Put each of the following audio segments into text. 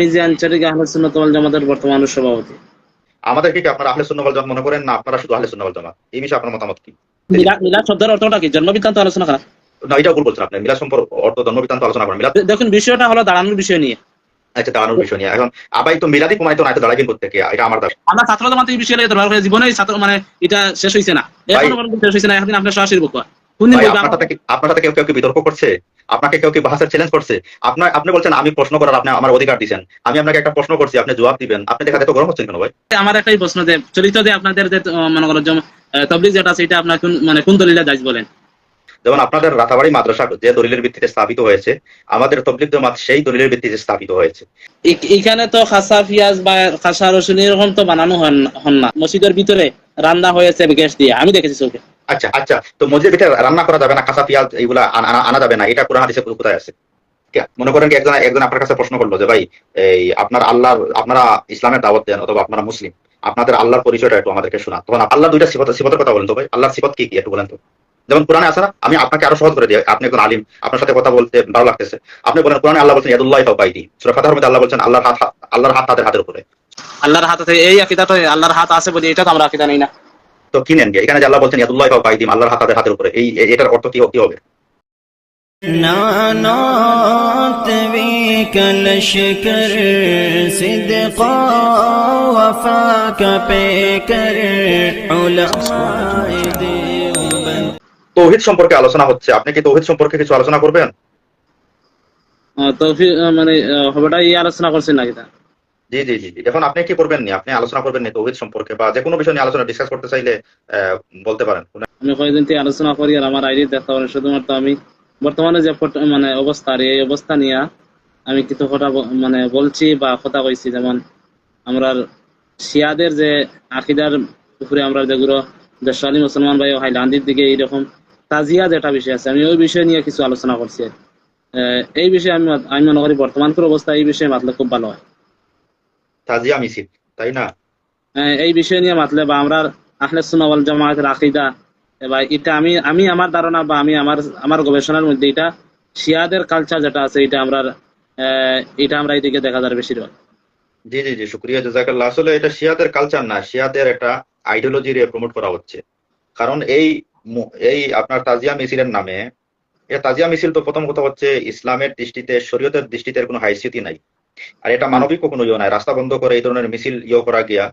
এই যে আঞ্চলিক আহলে সুন্নাত ওয়াল জামাতের বর্তমান সভাপতি। আমাদেরকে কি আপনারা আহলে সুন্নাহ ওয়াল জামাত মনে করেন, না আপনারা শুধু আহলে সুন্নাহ ওয়াল জামাত? এই বিষয়ে আপনার মতামত কি? মিলাদ শব্দের অর্থটা কি? জন্মবৃত্তান্ত আলোচনা করা? না, এটা ভুল বলছেন আপনি। মিলাদ সম্পর্ক অর্থ জন্মবৃত্তান্ত আলোচনা করেন। মিলাদ দেখুন, বিষয়টা হলো দাঁড়ানোর বিষয় নিয়ে। আচ্ছা, দাঁড়ানোর বিষয় নিয়ে। এখন আবাই তো মিলাদি প্রমাণিত না, এটা দাঁড়াইবেন করতে এটা আমার দাবি। আমরা ছাত্র জামাত এই বিষয়ে দরবার করে জীবনেই ছাত্র মানে এটা শেষ হইছে না, এখনো পর্যন্ত শেষ হইছে না। এখন আপনার সরাসরি বকবা কোন দিন ভাই, বলবেন? আপনার সাথে কেউ কেউ কি বিতর্ক করছে? আপনাকে কেউ কি বাহাসের চ্যালেঞ্জ করছে? আপনি বলছেন আমি প্রশ্ন করার আপনি আমার অধিকার দিয়েছেন। আমি আপনাকে একটা প্রশ্ন করছি, আপনি জবাব দিবেন। আপনি দেখাতে তো গরম হচ্ছেন কেন ভাই? আমার একটাই প্রশ্ন, যে চলিত যে আপনাদের যে মনে করেন তাবলীগ যেটা আছে, এটা আপনার কোন দলিলে জায়েজ বলেন? যেমন আপনাদের রাতাবাড়ি মাদ্রাসা যে দলিলের ভিত্তিতে স্থাপিত হয়েছে, আমাদের তাবলীগ জামাত সেই দলিলের ভিত্তিতে স্থাপিত হয়েছে। এখানে তো খাসা পিয়াজ বা খাসা রসুন এরকম তো বানানো হন না। মসজিদের ভিতরে রান্না হয়েছে গ্যাস দিয়ে, আমি দেখেছি চোখে। আচ্ছা আচ্ছা, তো মসজিদের ভিতরে রান্না করা যাবে না, কাঁচা পেঁয়াজ এগুলা আনা যাবে না, এটা কোরআন হাদিসে কোথায় আছে? মনে করেন কি একজন আপনার কাছে প্রশ্ন করলো যে ভাই, এই আপনারা ইসলামের দাওয়াত দেন অথবা আপনারা মুসলিম, আপনাদের আল্লাহর পরিচয়টা একটু আমাদেরকে শোনা। তখন আল্লাহ দুইটা সিফতের কথা বলেন তো ভাই, আল্লাহর সিফত কি কি একটু বলেন তো। যেমন কোরআনে আছে না, আমি আপনাকে আরো সহজ করে দিই, আপনি একজন আলিম, আপনার সাথে কথা বলতে ভালো লাগতেছে। আপনি বলেন কোরআনে আল্লাহ বলছেন ইয়াদুল্লাহি ফাওকা আইদি, সূরা ফাতিহার মধ্যে আল্লাহ বলছেন আল্লাহর হাত তাদের হাতের উপরে। আল্লাহর হাত আছে, এই আকীদাটা আল্লাহর হাত আছে বলি, এটা তো আমরা আকীদা নেই না। তো কি নেন এখানে যে আল্লাহ বলছেন ইয়াদুল্লাহি ফাওকা আইদি, আল্লাহর হাত তাদের হাতের উপরে, এটার অর্থ কি হবে? نعنات بك لشكر صدقا وفاك بكر علماء ديوبند। তাওহীদ সম্পর্কে আলোচনা হচ্ছে, আপনি কি তাওহীদ সম্পর্কে কিছু আলোচনা করবেন? তৌফিক মানে হবেটা এই আলোচনা করছেন নাকি? তা জি জি জি জি। এখন আপনি কি করবেন নি, আপনি আলোচনা করবেন নি তাওহীদ সম্পর্কে, বা যে কোনো বিষয় নিয়ে আলোচনা ডিসকাস করতে চাইলে বলতে পারেন। আমি কয়েকদিন থেকে আলোচনা করি, আর আমার আইডি দেখতে পারেন। শুধুমাত্র আমি বর্তমানে যে মানে অবস্থা, আর এই অবস্থা নিয়ে আমি কিছু কথা মানে বলছি বা কথা কইছি। যেমন আমরা শিয়াদের যে আকিদার উপরে আমরা যেগুলো দেশালী মুসলমান ভাই হাইলান্দির দিকে এইরকম তাজিয়া যেটা বিষয় আছে, আমি ওই বিষয় নিয়ে কিছু আলোচনা করছি। এই বিষয়ে আমি মনে করি বর্তমানকার অবস্থা এই বিষয়ে মাতলে খুব ভালো হয়। তাজিয়া মিছিল, তাই না? এই বিষয় নিয়ে মাতলে বা আমরা আহলে সুন্নাহ ওয়াল জামাতের আকীদা, এবার এটা আমি আমার ধারণা বা আমি আমার গবেষণার মধ্যে এটা শিয়াদের কালচার যেটা আছে, এটা আমরা এইদিকে দেখা যায় বেশিরভাগ। জি জি জি, শুকরিয়া, জাযাকাল্লাহ। আসলে এটা শিয়াদের কালচার না, শিয়াদের একটা আইডিওলজি রে প্রমোট করা হচ্ছে। কারণ এই আপনার তাজিয়া মিছিলের নামে, এটা তাজিয়া মিছিল তো প্রথম কথা হচ্ছে ইসলামের দৃষ্টিতে, শরীয়তের দৃষ্টিতে এর কোনো হাইসিয়তি নাই। আর এটা মানবিক কোনো ইয়ে নাই। রাস্তা বন্ধ করে এই ধরনের মিছিল করা গিয়া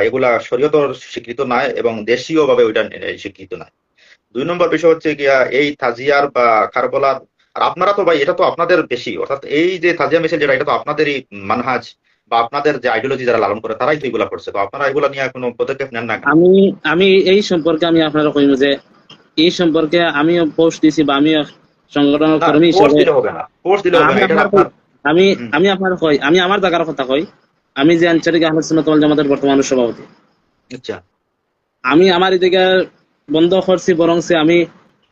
এগুলা শরীয়তর স্বীকৃত নয় এবং দেশীয় ভাবে ওইটা স্বীকৃত নয়। ২ নম্বর বিষয় হচ্ছে গিয়া এই তাজিয়ার বা কারবালার, আর আপনারা তো ভাই এটা তো আপনাদের বেশি, অর্থাৎ এই যে তাজিয়া মিছিল যেটা, এটা তো আপনাদেরই মানহাজ বা আপনাদের যে আইডিওলজি যারা লালন করে তারাই তো এগুলা করছে। তো আপনারা এগুলা নিয়ে কোনো পদক্ষেপ নেন না কেন? আমি এই সম্পর্কে আমি আপনারা কইব যে এই সম্পর্কে আমিও পোস্ট দিছি বা আমিও সংগঠনের কর্মী পোস্ট হিসেবে দিলে হবে না, পোস্ট দিলে হবে না, এটা আপনার। আমি আমি আপনার কই, আমি আমার জায়গার কথা কই। আমি যে আঞ্চলিক আহলে সুন্নাত ওয়াল জামাতের বর্তমান সভাপতি, আচ্ছা আমি আমার এদিকে বন্ধ করছি, বরং আমি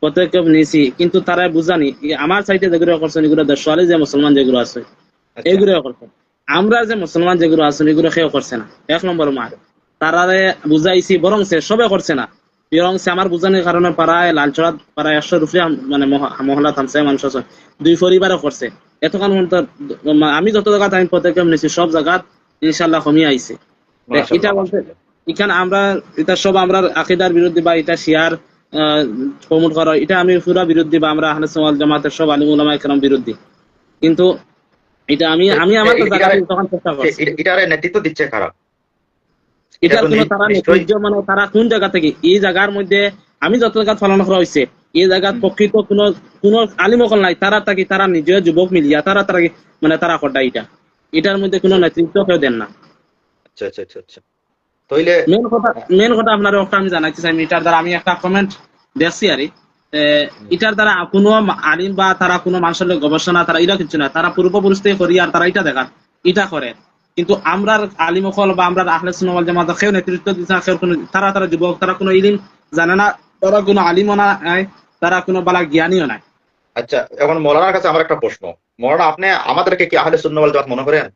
পদক্ষেপ নিয়েছি, কিন্তু তারা বুঝানি আমার সাইডে যেগুলো করছেন এগুলো দেশওয়ালি যে মুসলমান যেগুলো আছে আচ্ছা এইগুলো করছে। আমরা যে মুসলমান যেগুলো আছেন এগুলো কেউ করছে না। ১ নম্বর মার তারারে বুঝাইছি, বরং সবে করছে না, বরং আমার বুঝানোর কারণে পাড়ায় লালচড়া প্রায় ১০০ রুপিয়া মানে মহল্লা থামছে মানুষ আছে, ২ পরিবারও করছে। এতক্ষণ আমি যত জায়গা আমি পদক্ষেপ নিয়েছি সব জায়গা ইনশাল্লাহ কমিয়ে আইছে। এটা বলতে এখানে আমরা এটা সব আমরা আকীদার বিরুদ্ধে বা এটা শিয়ার প্রমোট করা, এটা আমি পুরা বিরুদ্ধে, বা আমরা আহলে সুন্নাত ওয়াল জামাতের সব আলিম উলামা একরাম বিরুদ্ধে। কিন্তু এটা আমি আমার জায়গায় তখন চেষ্টা করছি। এটারে নেতৃত্ব দিচ্ছে খারাপ। এটার কোনো তারা নেতৃত্ব মানে তারা কোন জায়গা থেকে এই জায়গার মধ্যে আমি যত জায়গা ফলানো করা হয়েছে এই জায়গা প্রকৃত কোনো আলিমকল নাই। তারা নিজের যুবক মিলিয়া তারা মানে তারা কটা এটার মধ্যে কোনো নেতৃত্ব কেউ দেন না। আচ্ছা আচ্ছা আচ্ছা আচ্ছা। তাইলে মেন কথা আপনার একটা আমি জানাইতে চাই, এটার দ্বারা আমি একটা কমেন্ট দেখছি আর এটার দ্বারা কোনো আলিম বা তারা কোনো মানুষের গবেষণা তারা এটা কিছু না, তারা পূর্বপুরুষ থেকে করি আর তারা এটা করে। কিন্তু আমরা আলিমকল বা আমরা আহলে সুন্নাহ ওয়াল জামাত কেউ নেতৃত্ব দিচ্ছে না, কেউ কোনো তারা যুবক, তারা কোনো ইলম জানে না, তারা কোনো আলিমও নাই, তারা কোনো বালা জ্ঞানীও নাই। আচ্ছা, এখন মৌলানার কাছে আমার একটা প্রশ্ন। মৌলানা, আপনি আমাদেরকে কি আহলে সুন্নাহ ওয়াল জামাত মনে করেন?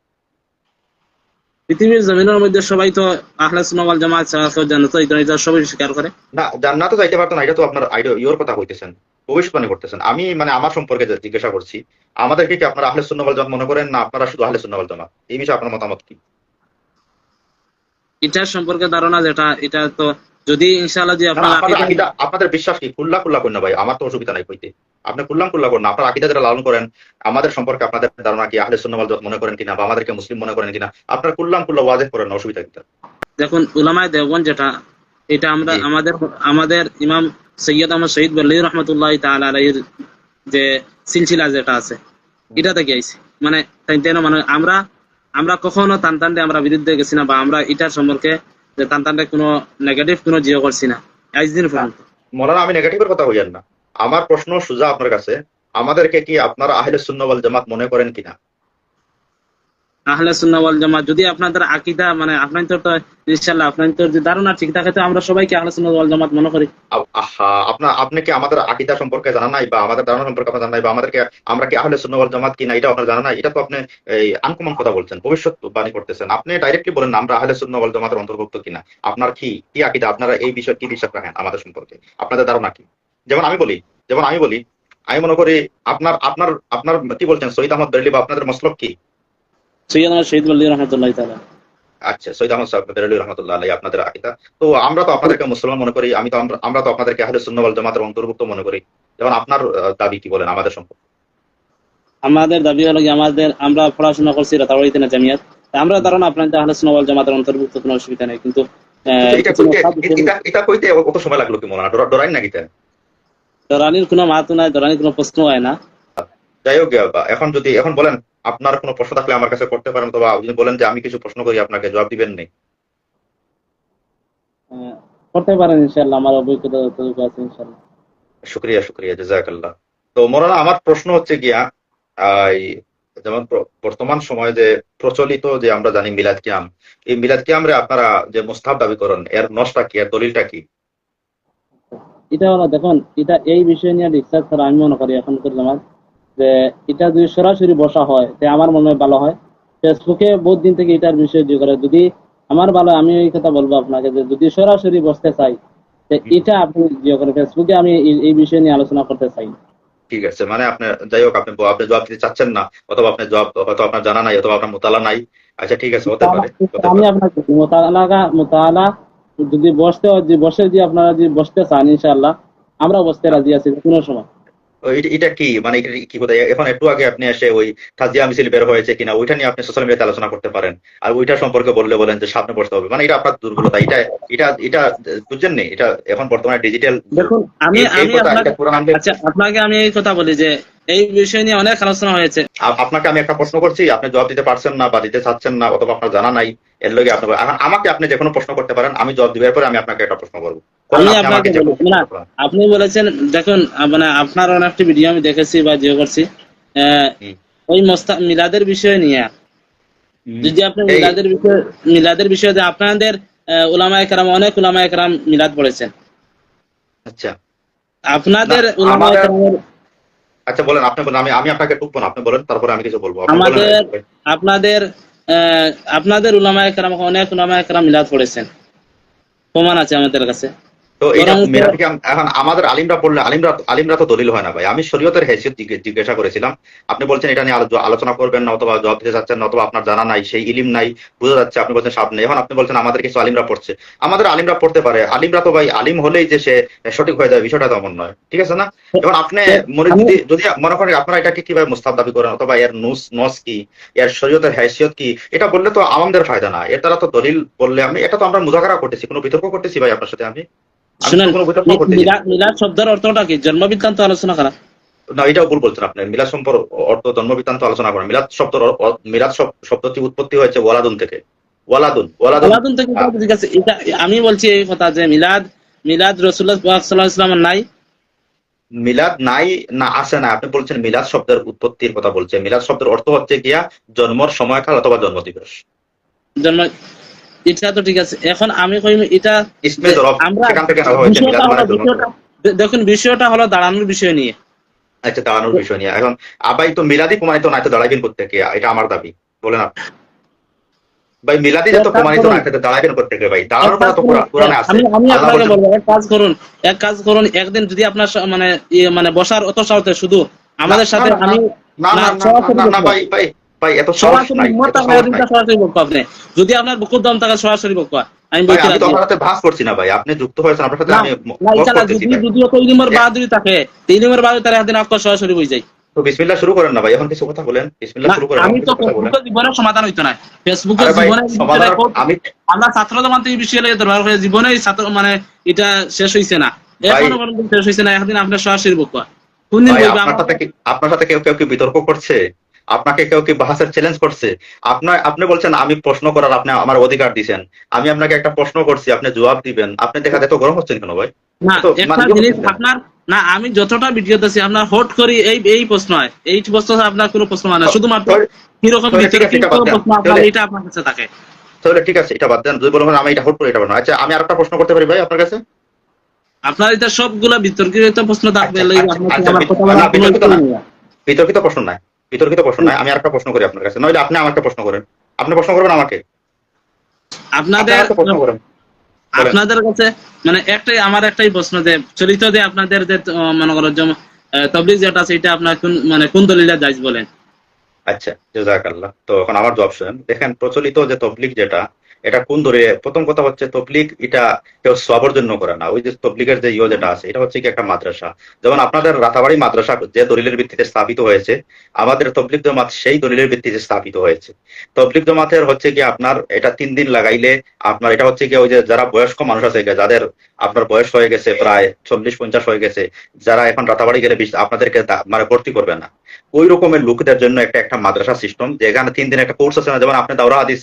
পৃথিবীর জমিনের মধ্যে সবাই তো আহলে সুন্নাহ ওয়াল জামাত ছাড়া কেউ জান্নাত এটা সবাই স্বীকার করে না, জান্নাতে যাইতে পারতো না, এটা তো আপনার আইডিয়া ইওর কথা কইতেছেন। ভবিষ্যৎবাণী করতেছেন। আমি মানে আমার সম্পর্কে জিজ্ঞাসা করছি, আমাদেরকে কি আপনারা আহলে সুন্নাহ ওয়াল জামাত মনে করেন, না আপনারা শুধু আহলে সুন্নাহ ওয়াল জামাত? এই বিষয়ে আপনার মতামত কি? এটার সম্পর্কে ধারণা যেটা, এটা তো যদি ইনশাআল্লাহ যে না, আপনার আপনাদের আকীদা, আকীদা, আপনাদের বিশ্বাস কি? কুল্লা করুন না ভাই, আমার তো অসুবিধা নাই কইতে। আপনি কুল্লা করুন না, আপনার আকীদা যেটা লালন করেন, আমাদের সম্পর্কে আপনাদের ধারণা কি? আহলে সুন্নাহ ওয়াল জামাত মনে করেন কিনা, বা আমাদেরকে মুসলিম মনে করেন কিনা, আপনার কুল্লা ওয়াজেহ করেন না, অসুবিধা কি? দেখুন উলামায়ে দেওবন্দ যেটা, এটা আমরা জি আমাদের ইমাম সৈয়দ আহমদ শহীদ বল্লী রহমতুল্লাহ তাআলা আলাইহির যে সিলসিলা যেটা আছে, এটা থেকে আইছে। মানে তাই মানে আমরা কখনো তান্তানরে আমরা বিরুদ্ধে গেছি না, বা আমরা এটার সম্পর্কে যে তান্তানরে কোনো নেগেটিভ কোনো জিও করছি না আজ দিন পর্যন্ত। মৌলানা, আমি নেগেটিভের কথা হইয়েন না, আমার প্রশ্ন সোজা আপনার কাছে, আমাদেরকে কি আপনারা আহলে সুন্নাহ ওয়াল জামাত মনে করেন কিনা? আহলে সুন্নাহ ওয়াল জামাত যদি আপনাদের আকীদা মানে আপনার তো ইনশাআল্লাহ আপনার তো যদি ধারণা ঠিক থাকে তো আমরা সবাইকে আহলে সুন্নাহ ওয়াল জামাত মনে করি। আপনি কি আমাদের আকীদা সম্পর্কে জানা নাই, বা আমাদের ধারণা সম্পর্কে আপনার জানা নাই, বা আমরা কি আহলে সুন্নাহ ওয়াল জামাত কিনা এটা আপনার জানা নাই? এটা তো আপনি এই আনকমন কথা বলছেন, ভবিষ্যৎবাণী করতেছেন। আপনি ডাইরেক্টলি বলেন না আমরা আহলে সুন্নাহ ওয়াল জামাতের অন্তর্ভুক্ত কিনা। আপনার কি কি আকীদা, আপনারা এই বিষয়ে কি বিশ্বাস রাখেন আমাদের সম্পর্কে, আপনাদের ধারণা কি? যেমন আমি বলি, আমি মনে করি আপনার আপনার আপনার কি বলছেন সৈয়দ আহমদ বেরেলভী, বা আপনাদের মসলক কি? সৈয়দ আহমদ শহীদ বল্লী রহমতুল্লাহ তাআলা। আচ্ছা, সৈয়দ আহমদ বেরেলভী রহমাতুল্লাহ আলাইহি আপনাদের আকীদা। তো আমরা তো আপনাদেরকে মুসলমান মনে করি, আমরা তো আপনাদেরকে আহলে সুন্নাহ ওয়াল জামাতের অন্তর্ভুক্ত মনে করি। যেমন আপনার দাবি কি বলেন আমাদের সম্পর্কে? আমাদের দাবি হলো কি, আমরা পড়াশোনা করছি রাতাবাড়ি থানা জামিয়াত, আমরা ধারণা আপনাদের আহলে সুন্নাহ ওয়াল জামাতের অন্তর্ভুক্ত কোনো অসুবিধা নেই। কিন্তু এটা কইতে কত সময় লাগলো কি মৌলানা? ডরাই নাকি? দরানির কোনো মাহাতো নাই, দরানির কোনো প্রশ্ন হয় না। যাই হোক, এখন বলেন, আপনার কোনো প্রশ্ন থাকলে আমার কাছে করতে পারেন, অথবা আপনি বলেন যে আমি কিছু প্রশ্ন করি, আপনাকে জবাব দিবেন নেই। করতে পারেন ইনশাআল্লাহ, আমার অভিজ্ঞতা যতটুকু আছে ইনশাআল্লাহ। শুকরিয়া জাযাকাল্লাহ। তো মৌলানা, আমার প্রশ্ন হচ্ছে গিয়া, যেমন বর্তমান সময়ে যে প্রচলিত যে আমরা জানি মিলাদ কিয়াম, এই মিলাদ কিয়ামরে আপনারা যে মুস্তাহাব দাবি করেন, এর নসটা কি, এর দলিলটা কি? এটা হলো দেখুন, এটা এই বিষয় নিয়ে রিসার্চ করা আমি মনে করি এখনকার জামাত, যে এটা যদি সরাসরি বসা হয় তো আমার মনে হয় ভালো হয়। ফেসবুকে বহুত দিন থেকে এটার বিষয় দিয়ে করে, যদি আমার ভালো, আমি এই কথা বলবো আপনাকে যে যদি সরাসরি বসতে চাই তো এটা আপনি দিয়ে করে, ফেসবুকে আমি এই বিষয় নিয়ে আলোচনা করতে চাই। ঠিক আছে, মানে আপনি, যাই হোক, আপনি জবাব দিতে চাচ্ছেন না, অথবা আপনার জবাব হয়তো আপনার জানা নাই, অথবা আপনার মোতালা নাই। আচ্ছা, ঠিক আছে, হতে পারে। আমি আপনাকে মোতালা যদি বসে যে আপনারা যদি বসতে চান ইনশাআল্লাহ আমরা বসতে রাজি আছি কোনো সময়। এটা কি মানে, এটা কি কথা? এখন একটু আগে আপনি এসে ওই তাজিয়া মিছিল বের হয়েছে কিনা ওইটা নিয়ে আপনি সোশ্যাল মিডিয়াতে আলোচনা করতে পারেন, আর ওইটা সম্পর্কে বলেন যে সামনে বসতে হবে, মানে এটা আপনার দুর্বলতা। এটা বুঝছেন নি? এটা এখন বর্তমানে ডিজিটাল। দেখুন আপনাকে আমি এই কথা বলি যে এই বিষয় নিয়ে অনেক আলোচনা হয়েছে। আপনাকে আমি একটা প্রশ্ন করছি, আপনি জবাব দিতে পারছেন না, বা দিতে চাচ্ছেন না, অথবা আপনার জানা নাই, এর লগে আপনার এখন আমাকে আপনি যে কোনো প্রশ্ন করতে পারেন, আমি জবাব দিবার পরে আমি আপনাকে একটা প্রশ্ন করবো। আপনি বলেছেন, দেখুন মানে আপনার অনেকটি ভিডিও আমি দেখেছি বা জিও করছি ওই মিলাদের বিষয় নিয়ে। যদি আপনি মিলাদের বিষয়ে যে আপনাদের উলামায়ে কেরাম, অনেক উলামায়ে কেরাম মিলাদ পড়েছেন। আচ্ছা, আপনাদের উলামায়ে কেরামের, আচ্ছা বলেন, আপনি বলেন, আমি আপনাকে টুকবো না, আপনি বলেন, তারপরে আমি কিছু বলবো। আপনাদের উলামায়ে কেরাম, অনেক উলামায়ে কেরাম মিলাদ পড়েছেন, প্রমাণ আছে আমাদের কাছে। তো এটা এখন আমাদের আলিমরা পড়লে, আলিমরা তো দলিল হয় না ভাই। আমি শরীয়তের হেসিয়ত জিজ্ঞাসা করেছিলাম, আপনি বলছেন এটা নিয়ে আলোচনা করবেন না, অথবা জবাব দিতে চাচ্ছেন না, অথবা আপনার জানা নাই, সেই ইলিম নাই, বোঝা যাচ্ছে। আপনি বলছেন সাপ নেই। এখন আপনি বলছেন আমাদের কিছু আলিমরা পড়ছে, আমাদের আলিমরা পড়তে পারে। আলিমরা তো ভাই, আলিম হলেই যে সে সঠিক হয়ে যায় বিষয়টা তেমন নয়, ঠিক আছে না? এখন আপনি যদি মনে করেন আপনারা এটাকে কিভাবে মুস্তাহাব দাবি করেন, অথবা এর নস কি, এর শরীয়তের হেসিয়ত কি, এটা বললে তো আমাদের ফায়দা না। এর দ্বারা তো দলিল বললে এটা তো আমরা মুযাকারা করতেছি, কোনো বিতর্ক করতেছি ভাই আপনার সাথে। শুনেন, মিলাদ শব্দের অর্থটা কি? জন্মবৃত্তান্ত আলোচনা করা? না, এটাও ভুল বলছেন আপনি। মিলাদ সম্পর্ক অর্থ জন্মবৃত্তান্ত আলোচনা করেন। মিলাদ শব্দটি উৎপত্তি হয়েছে ওয়ালাদুন থেকে। ওয়ালাদুন থেকে, ঠিক আছে। এটা আমি বলছি এই কথা যে মিলাদ রাসূলুল্লাহ সাল্লাল্লাহু আলাইহি ওয়াসাল্লামের নাই, মিলাদ নাই না, আসে না। আপনি বলছেন মিলাদ শব্দের উৎপত্তির কথা বলছে। মিলাদ শব্দের অর্থ হচ্ছে গিয়া জন্মর সময়কাল অথবা জন্মদিবস। এটা তো ঠিক আছে। এখন আমি কই এটা দেখুন, বিষয়টা হলো দাঁড়ানোর বিষয় নিয়ে। আচ্ছা, দাঁড়ানোর বিষয় নিয়ে। এখন আবাই তো মিলাদি প্রমাণিত নাই, তো দাঁড়াইবেন করতে কে? এটা আমার দাবি, বলেন আপনি। ভাই মিলাদি যত প্রমাণিত না খেতে দাঁড়াবেন করতে গেলে ভাই দাঁড়ানোর কথা তো কোরআনে আছে। আমি আল্লাহ আপনাকে বলছেন বলবো এক কাজ করুন একদিন যদি আপনার মানে বসার অত সাহস শুধু না আমাদের না সাথে না আমি না না না সরাসরি না না বলবো। ভাই ভাই ভাই এত সাহস সরাসরি নাই, হিম্মত এত থাকলে সাহস এদিনটা নাই সরাসরি বলবো আপনি, যদি আপনার বুকুর দম থাকা সরাসরি বলবো আমি ভাই। বলতে আমি তো রাজি। আপনার সাথে ভাস করছি না ভাই, আপনি যুক্ত হয়েছেন আপনার সাথে না আমি না ওয়ার্ক ইনশাআল্লাহ করতেছি যদি ভাই। যদিও তৈরি নম্বর এ- বাহাদুরি থাকে 3 নম্বর বাহাদুরি তার একদিন আপনার সরাসরি বই যাই। তো বিসমিল্লাহ শুরু করেন না ভাই, এখন কিছু কথা বলেন, বিসমিল্লাহ না শুরু করেন, আমি এখন তো কিছু কথা বলেন। ফেসবুকে জীবনে সমাধান হইতো না, ফেসবুকে আরে ভাই জীবনে সমাধান আমি আমরা ছাত্র জমান থেকে বিষয় লেগে দরবার করে জীবনে ছাত্র মানে এটা শেষ হইছে না, ভাই এখনো পর্যন্ত শেষ হইছে না। একদিন আপনার সরাসরি বকবা কোন দিন ভাই বলবে আপনার সাথে কেউ কেউ কি বিতর্ক করছে? আপনাকে কেউ কি বাহাসের চ্যালেঞ্জ করছে? আপনি বলছেন আমি প্রশ্ন করার আপনি আমার অধিকার দিছেন, আমি আপনাকে একটা প্রশ্ন করছি আপনি জবাব দিবেন, আপনি দেখা এত গরম হচ্ছেন কেন ভাই? না তো একটা মানে জিনিস আপনার, না আমি যতটা ভিডিও দিছি আপনার হট করি এই প্রশ্ন হয়, এই প্রশ্ন আপনার কোনো প্রশ্ন মানে না, শুধুমাত্র কিরকম তাহলে ঠিক আছে, বিতর্কিত এটা বাদ দেন। প্রশ্ন আপনার এটা আপনার কাছে থাকে। তাহলে ঠিক আছে, এটা বাদ দেন, যদি বলবেন আমি এটা হুট করে এটা বানাবো। আচ্ছা আমি আরেকটা প্রশ্ন করতে পারি ভাই আপনার কাছে? আপনার এটা সবগুলা বিতর্কিত প্রশ্ন থাকবে, আচ্ছা লাগি আচ্ছা আপনার আচ্ছা আমার কথা বলার না কোনো বিতর্কিত ইচ্ছা না, নেই। বিতর্কিত প্রশ্ন নাই, বিতর্কিত প্রশ্ন নাই। আমি আরেকটা প্রশ্ন করি আপনার কাছে, নইলে আপনি আমাকে প্রশ্ন করেন। আপনি প্রশ্ন করবেন আমাকে, আপনি আপনাদের আমাকে প্রশ্ন করেন, বলেন। আপনাদের কাছে মানে একটাই প্রশ্ন যে চলিত যে আপনাদের যে মনে করো যে তাবলীগ যেটা আছে এটা আপনার কোন দলিলে জায়েজ বলেন? আচ্ছা জাযাকাল্লাহ। তো এখন আমার জবাব শুনেন। দেখেন প্রচলিত যে তবলিগ যেটা, এটা কোন ধরে, প্রথম কথা হচ্ছে তবলিগ এটা কেউ সবার জন্য করে না। ওই যে তবলিগের যে যেটা আছে এটা হচ্ছে কি একটা মাদ্রাসা। যেমন আপনাদের রাতাবাড়ি মাদ্রাসা যে দলিলের ভিত্তিতে স্থাপিত হয়েছে, আমাদের তবলিগ জমাত সেই দলিলের ভিত্তিতে স্থাপিত হয়েছে। তবলিগ জমাতের হচ্ছে কি আপনার এটা 3 দিন লাগাইলে আপনার এটা হচ্ছে কি ওই যে যারা বয়স্ক মানুষ আছে যাদের আপনার বয়স হয়ে গেছে প্রায় 40-50 হয়ে গেছে, যারা এখন রাতাবাড়ি গেলে আপনাদেরকে মানে ভর্তি করবে না, ওই রকমের লোকদের জন্য একটা মাদ্রাসা সিস্টেম, যেখানে 3 দিন একটা কোর্স আছে না, যেমন আপনি দাওরা হাদিস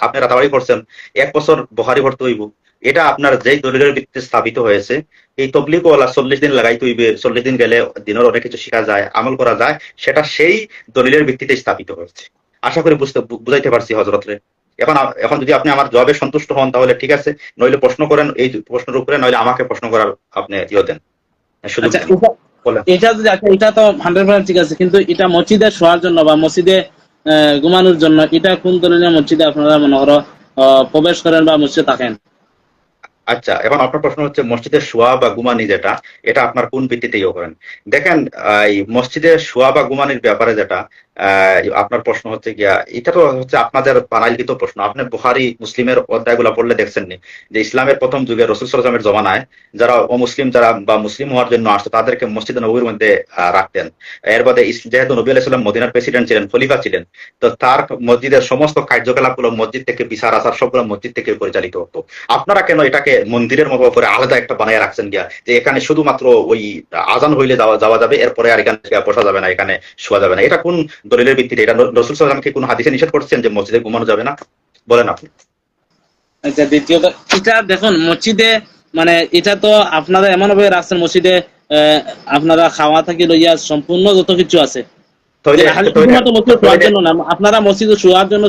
আপনি রাতাবাড়ি করছেন 1 বছর বুখারী ভর্তি হইব, এটা আপনার যেই দলিলের ভিত্তিতে স্থাপিত হয়েছে। এই তবলিগ ওয়ালা 40 দিন লাগাইতে হইবে, 40 দিন গেলে দিনের অনেক কিছু শেখা যায়, আমল করা যায়, সেটা সেই দলিলের ভিত্তিতে স্থাপিত হয়েছে। আশা করি বুঝাইতে পারছি হযরতরে। এখন যদি আপনি আমার জবাবে সন্তুষ্ট হন তাহলে ঠিক আছে, নইলে প্রশ্ন করেন এই প্রশ্নের উপরে, নইলে আমাকে প্রশ্ন করার আপনি দেন, সুযোগ আচ্ছা দেন। বলেন। এটা যদি আচ্ছা এটা তো 100% ঠিক আছে, কিন্তু এটা মসজিদে শোয়ার জন্য বা মসজিদে ঘুমানোর জন্য এটা কোন ধরনের মসজিদে আপনারা মনে করো প্রবেশ করেন বা মসজিদে থাকেন? আচ্ছা এখন আপনার প্রশ্ন হচ্ছে মসজিদে শোয়া বা গুমানি যেটা, এটা আপনার কোন ভিত্তিতে ইয়ে করেন? দেখেন এই মসজিদে শোয়া বা গুমানির ব্যাপারে যেটা আপনার প্রশ্ন হচ্ছে গিয়া, এটা তো হচ্ছে আপনাদের বানাইলিত প্রশ্ন। আপনি বুখারী মুসলিমের অধ্যায়গুলো পড়লে দেখছেন নি যে ইসলামের প্রথম যুগে রাসূল সাল্লাল্লাহু আলাইহি ওয়াসাল্লামের জমানায় যারা অমুসলিম যারা বা মুসলিম হওয়ার জন্য আসতো তাদেরকে মসজিদে নববীর মধ্যে রাখতেন। এর বাদে যেহেতু নবী আলাইহিস সালাম মদিনার প্রেসিডেন্ট ছিলেন, খলিফা ছিলেন, তো তার মসজিদের সমস্ত কার্যকলাপগুলো মসজিদ থেকে বিচার আচার সবগুলো মসজিদ থেকে পরিচালিত হতো। আপনারা কেন এটাকে মন্দিরের মতো করে আলাদা একটা বানায় রাখছেন গিয়া, যে এখানে শুধুমাত্র ওই আজান হইলে যাওয়া যাবে, এরপরে আর এখানে বসা যাবে না, এখানে শোয়া যাবে না? এটা কোন দলিলের ভিত্তিতে? এটা রাসূল সাল্লাল্লাহু আলাইহি ওয়াসাল্লাম কি কোন হাদিসে নিষেধ করছেন যে মসজিদে ঘুমানো যাবে না? বলেন আপনি। আচ্ছা দ্বিতীয়ত এটা দেখুন মসজিদে মানে এটা তো আপনারা এমন ভাবে রাখছেন মসজিদে আপনারা খাওয়া থেকে লইয়া সম্পূর্ণ যত কিছু আছে শুধুমাত্র মসজিদে শোয়ার জন্য না, আপনারা মসজিদে শোয়ার জন্য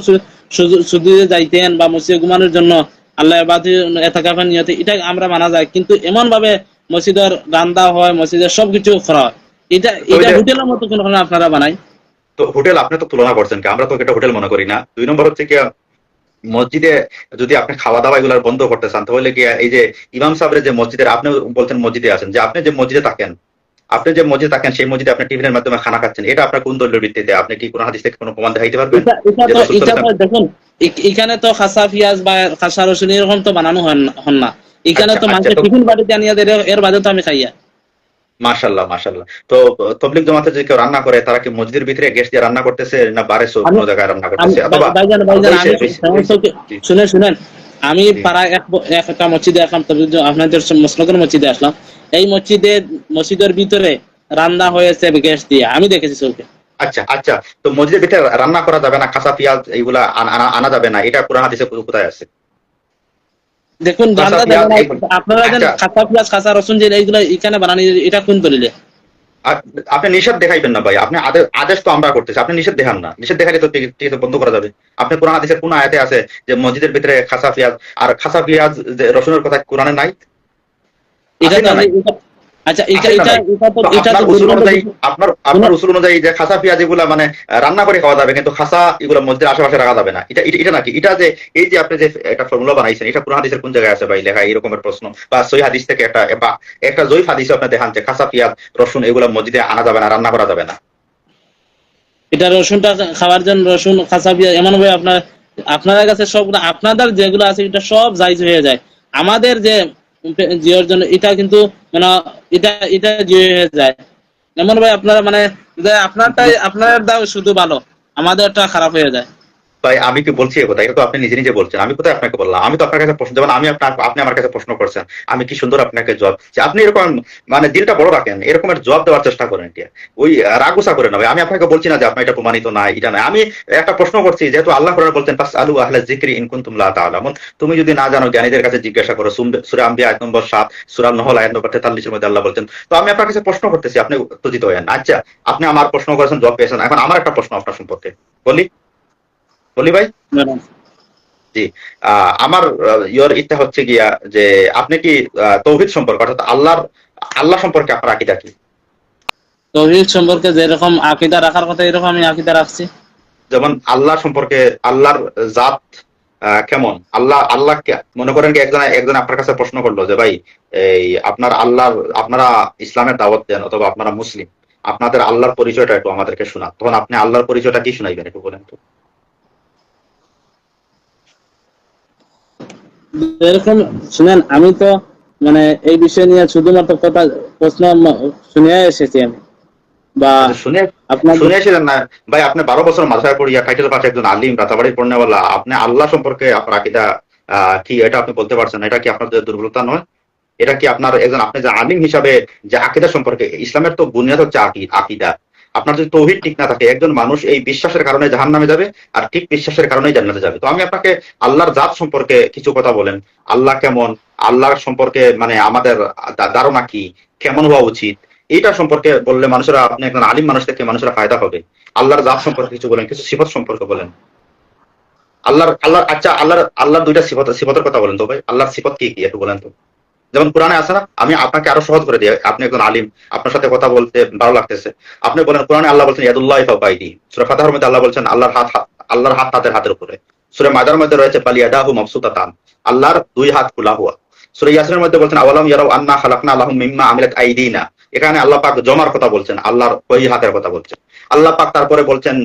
শুধু যাইতেন বা মসজিদে ঘুমানোর জন্য আল্লাহ এতাকাফের নিয়তে এটা আমরা মানা যায়, কিন্তু এমন ভাবে মসজিদের রান্না হয়, মসজিদের সবকিছু করা হয়, এটা হোটেলের মতো কোন আপনারা বানাই? তো হোটেল আপনি তো তুলনা করছেন কি, আমরা তো এটা হোটেল মনে করি না। 2 নম্বর হচ্ছে কি মসজিদে যদি আপনি খাওয়া দাওয়া এগুলো বন্ধ করতে চান তাহলে কি এই যে ইমাম সাহেবের যে মসজিদের আপনি বলছেন মসজিদে আছেন, যে আপনি যে মসজিদে থাকেন সেই মসজিদে আপনি টিফিনের মাধ্যমে খানা খাচ্ছেন, এটা আপনার কোন দলিলের ভিত্তিতে? আপনি কি কোন হাদিস থেকে কোনো প্রমাণ দেখাইতে পারবেন? দেখুন এখানে তো খাসা পিয়াজ বা খাসা রসুন এরকম তো বানানো হন না, এখানে তো মানুষের টিফিন বাড়িতে আনিয়া দেয়, এর বাদে তো আমি খাইয়া। মাশাআল্লাহ মাশাআল্লাহ। তো তবলিগ জামাতে যে কেউ রান্না করে তারা কি মসজিদের ভিতরে গ্যাস দিয়ে রান্না করতেছে না বাইরে কোনো জায়গায় রান্না করতেছে? অথবা শুনেন আমি পাড়ায় একটা মসজিদে আসলাম, আপনাদের মসলকের মসজিদে আসলাম, এই মসজিদের ভিতরে রান্না হয়েছে গ্যাস দিয়ে, আমি দেখেছি চোখে। আচ্ছা আচ্ছা, তো মসজিদের ভিতরে রান্না করা যাবে না, কাঁচা পেঁয়াজ এইগুলা আনা যাবে না, এটা কোরআন হাদিসে কোথায় আছে? দেখুন আপনারা কাঁচা পেঁয়াজ কাঁচা রসুন যে এইগুলো এখানে বানানি, এটা কোন দলিলে? আপনি নিষেধ দেখাইবেন না ভাই, আপনি আদেশ তো আমরা করতেছি, আপনি নিষেধ দেখান না। নিষেধ দেখালে তো ঠিক বন্ধ করা যাবে। আপনি কোরআন হাদিসের কোন আয়াতে আছে যে মসজিদের ভিতরে খাসা পেঁয়াজ, আর খাসা পেঁয়াজ রসুনের কথা কোরআনে নাই? আচ্ছা, এটা আছে না এটা নাই? এটা তো তো এটা তো আপনার উসুল দুর্বল অনুযায়ী, কিছু- আপনার উসুল অনুযায়ী যে খাসা পেঁয়াজ এগুলা মানে রান্না করে খাওয়া যাবে, কিন্তু খাসা এগুলো মসজিদের আশেপাশে রাখা যাবে না, এটা নাকি? এটা যে এই যে আপনি যে একটা ফর্মুলা বানাইছেন, এটা কোরআন হাদিসের কোন জায়গায় আছে ভাই লেখা এরকমের প্রশ্ন? বা সহিহ হাদিস থেকে বা একটা জয়ীফ হাদিসে আপনি দেখান যে খাসা পেঁয়াজ রসুন এগুলো মসজিদে আনা যাবে না, রান্না করা যাবে না। এটা রসুনটা খাওয়ার জন্য রসুন কাঁচা পেঁয়াজ এমন ভাবে আপনাদের কাছে সবগুলো আপনাদের যেগুলো আছে এটা সব জায়েজ হয়ে যায়। আমাদের যে জিওর জন্য এটা কিন্তু মানে এটা এটা জিও হয়ে যায় এমন ভাবে আপনারা মানে যে আপনার দাও শুধু ভালো, আমাদেরটা খারাপ হয়ে যায়। ভাই আমি কি বলছি এই কথা? এটা তো আপনি নিজে নিজে বলছেন, আমি কোথায় আপনাকে বললাম? আমি তো আপনার কাছে প্রশ্ন, যেমন আমি আপনি আমার কাছে প্রশ্ন করছেন, আমি কি সুন্দর আপনাকে জবাব যে আপনি এরকম মানে দিলটা বড় রাখেন, এরকমের জবাব দেওয়ার চেষ্টা করেন, এটা ওই রাগুসা করে না ভাই। আমি আপনাকে বলছি না যে আপনার এটা প্রমাণিত না, এটা না। আমি একটা প্রশ্ন করছি, যেহেতু আল্লাহ কোরআনে বলছেন ফাসআলু আহলা যিকরি ইন কুনতুম লা তা'লামুন, তুমি যদি না জানো জ্ঞানীদের কাছে জিজ্ঞাসা করো। সূরা আম্বিয়া আয়াত নম্বর 7, সূরা নহল আয়াত নম্বর 43 এর মধ্যে আল্লাহ বলছেন। তো আমি আপনার কাছে প্রশ্ন করতেছি, আপনি উত্তেজিত হয়েন। আচ্ছা, আপনি আমার প্রশ্ন করেছেন, জবাব পেয়েছেন। এখন আমার একটা প্রশ্ন আপনার সম্পর্কে বলি বলি ভাই। জি, আমার ইচ্ছা হচ্ছে গিয়া যে আপনি কি তৌহিদ সম্পর্কে, অর্থাৎ আল্লাহ সম্পর্কে আপনার আকীদা কি? তৌহিদ সম্পর্কে যেরকম আকীদা রাখার কথা এরকম আমি আকীদা রাখছি। যেমন আল্লাহ সম্পর্কে, আল্লাহর জাত কেমন? আল্লাহ মনে করেন কি একজন আপনার কাছে প্রশ্ন করলো যে ভাই এই আপনারা ইসলামের দাওয়াত দেন অথবা আপনারা মুসলিম, আপনাদের আল্লাহর পরিচয়টা একটু আমাদেরকে শোনান। তখন আপনি আল্লাহর পরিচয়টা কি শোনাইবেন একটু বলেন তো? এরকম শুনেন, আমি তো মানে এই বিষয় নিয়ে শুধুমাত্র প্রশ্ন শুনিয়ে এসেছি আমি, বা আচ্ছা, আপনার শুনেছিলেন না ভাই? আপনি 12 বছর মাদ্রাসায় পড়িয়া টাইটেল পাশে একজন আলিম, রাতাবাড়ির পড়নেওয়ালা, আপনি আল্লাহ সম্পর্কে আপনার আকীদা কি এটা আপনি বলতে পারছেন? এটা কি আপনাদের দুর্বলতা নয়? এটা কি আপনার আপনি যে আলিম হিসাবে যে আকীদা সম্পর্কে, ইসলামের তো বুনিয়াদ হচ্ছে আকীদা। আপনার যদি তৌহিদ ঠিক না থাকে, একজন মানুষ এই বিশ্বাসের কারণে জাহান্নামে যাবে, আর ঠিক বিশ্বাসের কারণেই জান্নাতে যাবে। তো আমি আপনাকে আল্লাহর জাত সম্পর্কে কিছু কথা বলেন। আল্লাহ কেমন? আল্লাহর সম্পর্কে মানে আমাদের ধারণা কি, কেমন হওয়া উচিত, এইটা সম্পর্কে বললে মানুষেরা, আপনি একজন আলিম মানুষ থেকে মানুষেরা ফায়দা হবে। আল্লাহর জাত সম্পর্কে কিছু বলেন, কিছু সিফত সম্পর্কে বলেন। আচ্ছা, আল্লাহর দুইটা সিফতের কথা বলেন তো ভাই। আল্লাহর সিফত কি কি একটু বলেন তো। যেমন কোরআনে আছে না, আমি আপনাকে আরো সহজ করে দিই, আপনি একজন আলিম, আপনার সাথে কথা বলতে ভালো লাগতেছে। আপনি বলেন কোরআনে আল্লাহ বলছেন ইয়াদুল্লাহি ফাওকা আইদিহিম। সূরা ফাতহার মধ্যে আল্লাহ বলছেন আল্লাহর হাত তাদের হাতের উপরে। সূরা মায়দার মধ্যে রয়েছে বাল ইয়াদাহু মাবসুতাতান, আল্লাহর দুই হাত খোলা হুয়া। সূরা ইয়াসিনের মধ্যে বলছেন আওয়ালাম ইয়ারাউ আন্না খালাকনা লাহুম মিম্মা আমিলাত আইদিনা। এখানে আল্লাহ পাক জমার কথা বলছেন, আল্লাহর ওই হাতের কথা বলছেন। আল্লাহ পাক তারপরে বলছেন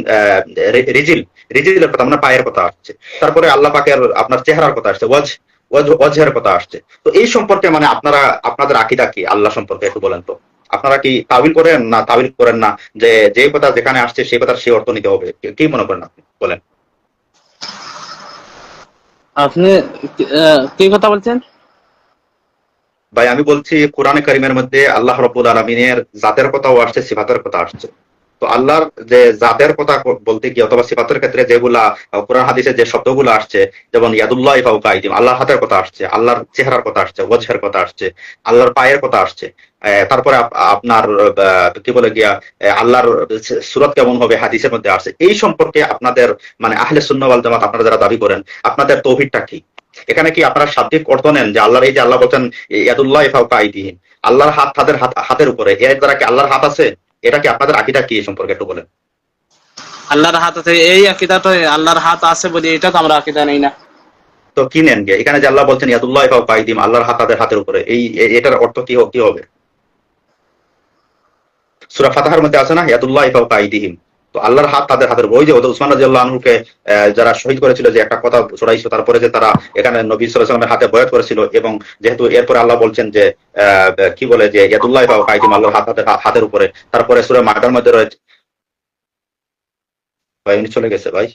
রিজিলের কথা, মানে পায়ের কথা আসছে। তারপরে আল্লাহ পাকের আপনার চেহারার কথা আসছে, ওয়াজহের কথা আসছে। তো এই সম্পর্কে মানে আপনাদের আকীদা কি আল্লাহ সম্পর্কে একটু বলেন তো। আপনারা কি তাবিল করেন না যে কথা যেখানে আসছে সেই কথার সেই অর্থ নিতে হবে? কি মনে করেন আপনি বলেন? আপনি কি কথা বলছেন? ভাই আমি বলছি কোরআনে কারিমের মধ্যে আল্লাহ রাব্বুল আলামিনের জাতের কথাও আসছে, সিফাতের কথা আসছে। তো আল্লাহর যে জাতের কথা বলতে গিয়ে অথবা সিফাতের ক্ষেত্রে যেগুলা কোরআন হাদিসে যে শব্দগুলো আসছে, যেমন ইয়াদুল্লাহি ফাওকা আইদিহিম, আল্লাহর হাতের কথা আসছে, আল্লাহর চেহারার কথা আসছে, ওয়াজহের কথা আসছে, আল্লাহর পায়ের কথা আসছে। তারপরে আপনার কি বলে গিয়া আল্লাহর সূরত কেমন হবে হাদিসের মধ্যে আসছে। এই সম্পর্কে আপনাদের মানে আহলে সুন্নাহ ওয়াল জামাত আপনারা যারা দাবি করেন, আপনাদের তৌহিদটা কি? এখানে কি আপনারা শাব্দিক অর্থ নেন যে আল্লাহর এই যে আল্লাহ বলছেন ইয়াদুল্লাহি ফাওকা আইদিহিম, আল্লাহর হাত তাদের হাতের উপরে, এর দ্বারা কি আল্লাহর হাত আছে? এটা কি আপনাদের আকীদা কি এই সম্পর্কে একটু বলেন? আল্লাহর হাত আছে এই আকীদা তো, আল্লাহর হাত আছে বলি এটা তো আমরা আকীদা নেই না। তো কি নেন গে? এখানে যে আল্লাহ বলছেন ইয়াদুল্লাহি ফাওকা আইদিহিম, আল্লাহর হাত তাদের হাতের উপরে, এটার অর্থ কি হবে? সূরা ফাতহার মধ্যে আছে না ইয়াদুল্লাহি ফাওকা আইদিহিম। তো আল্লাহর হাত তাদের হাতের উপরে। ওই যে উসমান রাদিয়াল্লাহু আনহুকে যারা শহীদ করেছিল, যে একটা কথা ছড়াইছিল, তারপরে যে তারা এখানে নবী সাল্লাল্লাহু আলাইহি ওয়াসাল্লামের হাতে বয়াত করেছিল, এবং যেহেতু এরপরে আল্লাহ বলছেন যে কি বলে যে ইয়াদুল্লাহি ফাওকা আইদিহিম, আল্লাহর হাত তাদের হাতের উপরে। তারপরে সূরা মায়দার মধ্যে রয়েছে, ভাই উনি চলে গেছে ভাই।